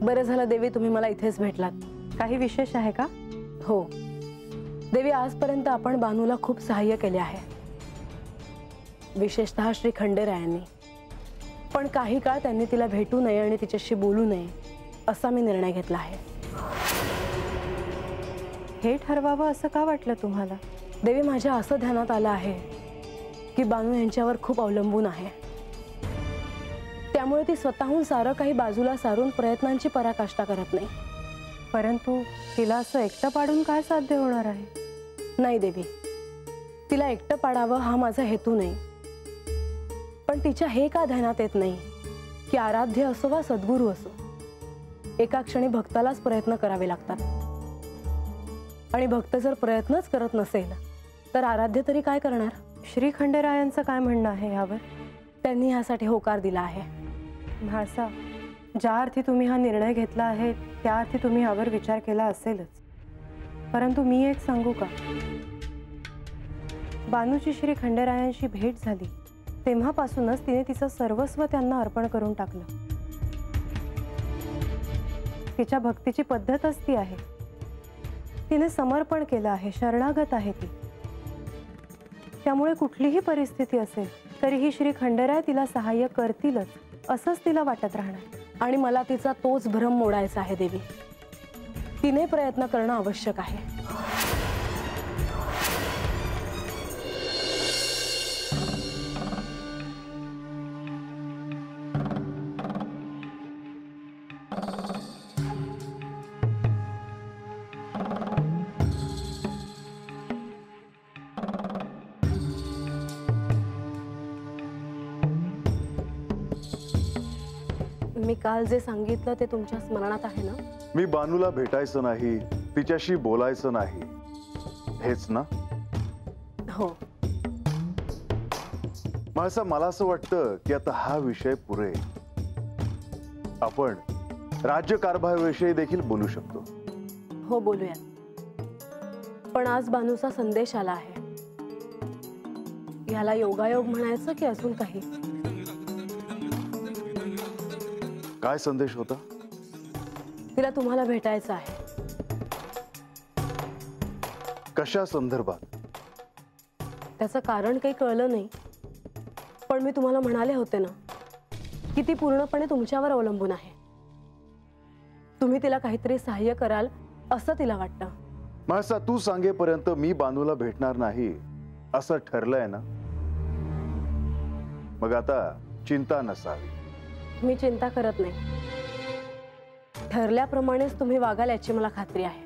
बरं झालं देवी तुम्ही मला इथेच भेटलात। काही विशेष आहे का? हो देवी, आजपर्यंत आपण बानूला खूप सहाय्य केले आहे, विशेषतः श्री खंडेरायांनी। पण काही काळ त्यांनी तिला भेटू नये आणि तिच्याशी बोलू नये असा मी निर्णय घेतला आहे। हे ठरवावं असं का वाटलं तुम्हाला? देवी, माझ्या असं ध्यानात आलं आहे की बानू यांच्यावर खूप अवलंबून आहे, त्यामुळे ती स्वतःहून सारं काही बाजूला सारून प्रयत्नांची पराकाष्ठा करत नाही। परंतु तिला असं एकटं पाडून काय साध्य होणार आहे? नाही देवी, तिला एकटं पाडावं हा माझा हेतू नाही, पण तिच्या हे का ध्यानात येत नाही की आराध्य असो वा सद्गुरू असो, एका क्षणी भक्तालाच प्रयत्न करावे लागतात, आणि भक्त जर प्रयत्नच करत नसेल तर आराध्य तरी काय करणार? श्री खंडेरायांचं काय म्हणणं आहे यावर? त्यांनी यासाठी होकार दिला आहे। म्हाळसा, ज्या अर्थी तुम्ही हा निर्णय घेतला आहे त्या अर्थी तुम्ही यावर विचार केला असेलच, परंतु मी एक सांगू का? बानूची श्री खंडेरायांशी भेट झाली तेव्हापासूनच तिने तिचं सर्वस्व त्यांना अर्पण करून टाकलं। तिच्या भक्तीची पद्धतच ती आहे, तिने समर्पण केलं आहे, शरणागत आहे ती। त्यामुळे कुठलीही परिस्थिती असेल तरीही श्री खंडेराय तिला सहाय्य करतीलच असंच तिला वाटत राहणार। आणि मला तिचा तोच भ्रम मोडायचा आहे देवी, तिने प्रयत्न करणं आवश्यक आहे। मी काल जे सांगितलं ते तुमच्या स्मरणात आहे ना? मी बानूला भेटायचं नाही, तिच्याशी बोलायचं नाही, हेच ना? हो। म्हाळसा, मला असं वाटतं की आता हा विषय पुरे, आपण राज्यकारभाराविषयी देखील बोलू शकतो। हो बोलूया, पण आज बानूचा संदेश आला आहे, याला योगायोग म्हणायचं की अजून काही? काय संदेश होता? तिला तुम्हाला भेटायचं आहे। कशा संदर्भात? त्याचं कारण काही कळलं नाही, पण मी तुम्हाला म्हणाले होते ना की ती पूर्णपणे तुमच्यावर अवलंबून आहे, तुम्ही तिला काहीतरी सहाय्य कराल असं तिला वाटतं। म्हाळसा, तू सांगेपर्यंत मी बानूला भेटणार नाही असं ठरलंय ना? मग आता चिंता नसावी। मी चिंता करत नाही, ठरल्याप्रमाणेच तुम्ही वागाल याची मला खात्री आहे।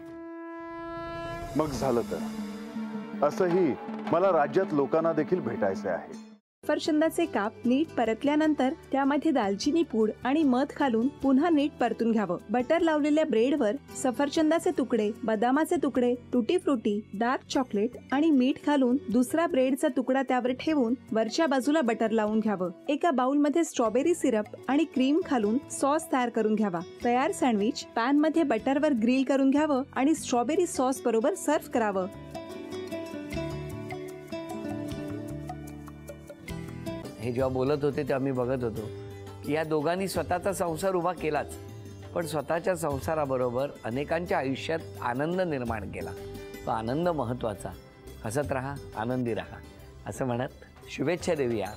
मग झालं तर असंही मला राज्यात लोकांना देखील भेटायचे आहे। सफरचंदाचे काप नीट परतल्यानंतर त्यामध्ये दालचिनी पूड आणि मध घालून पुन्हा नीट परतून घ्यावं। बटर लावलेल्या ब्रेडवर सफरचंदाचे तुकडे, बदामाचे तुकडे, टुटी फ्रुटी, डार्क चॉकलेट आणि मीठ घालून दुसरा ब्रेडचा तुकडा त्यावर ठेवून वरच्या बाजूला बटर लावून घ्यावं। एका बाउलमध्ये स्ट्रॉबेरी सिरप आणि क्रीम घालून सॉस तयार करून घ्यावा। तयार सँडविच पॅन मध्ये बटरवर ग्रिल करून घ्यावं आणि स्ट्रॉबेरी सॉस बरोबर सर्व्ह करावं। हे जेव्हा बोलत होते तेव्हा मी बघत होतो की या दोघांनी स्वतःचा संसार उभा केलाच, पण स्वतःच्या संसाराबरोबर अनेकांच्या आयुष्यात आनंद निर्माण केला। तो आनंद महत्त्वाचा। हसत राहा, आनंदी राहा असं म्हणत शुभेच्छा देऊया।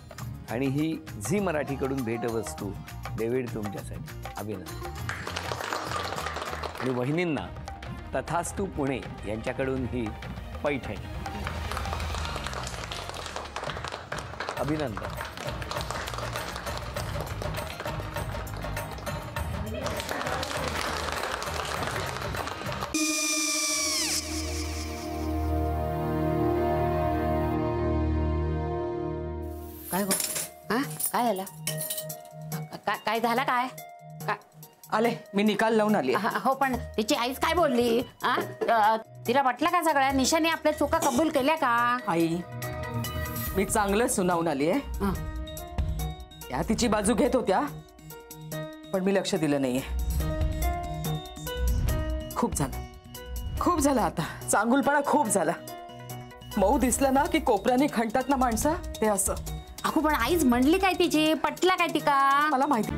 आणि ही झी मराठीकडून भेटवस्तू डेव्हिड तुमच्यासाठी। अभिनंदन। आणि वहिनींना तथास्तु पुणे यांच्याकडून ही पैठणी। अभिनंदन। काय गो? हा काय झालं? काय झालं? काय आले मी निकाल लावून आली। हो, पण तिची आईच काय बोलली? तिला वाटलं का सगळ्या निशाने आपल्या चुका कबूल केल्या का? आई, मी चांगलं सुनावून आली आहे। त्या तिची बाजू घेत होत्या, पण मी लक्ष दिलं नाहीये। खूप झालं आता, चांगुलपणा खूप झाला। मऊ दिसलं ना की कोपऱ्याने खणतात ना माणसं, ते असं। अगो पण आईच म्हणली काय तिची? पटला काय तिका? मला माहिती।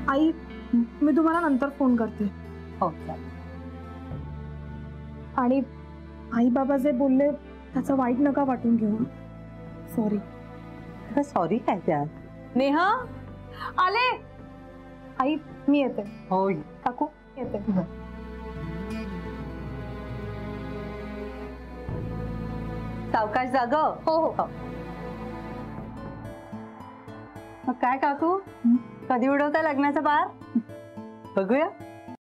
आई, मी तुम्हाला नंतर फोन करते. हो चालेल. आणि आई बाबा जे बोलले त्याचं वाईट नका वाटून घेऊ. सॉरी. सॉरी काय त्या? नेहा आले. आई मी येते. हो काकू येते. सावकाश जाग. हो हो. मग काय काकू, कधी उडवता लग्नाचा बार? बघूया.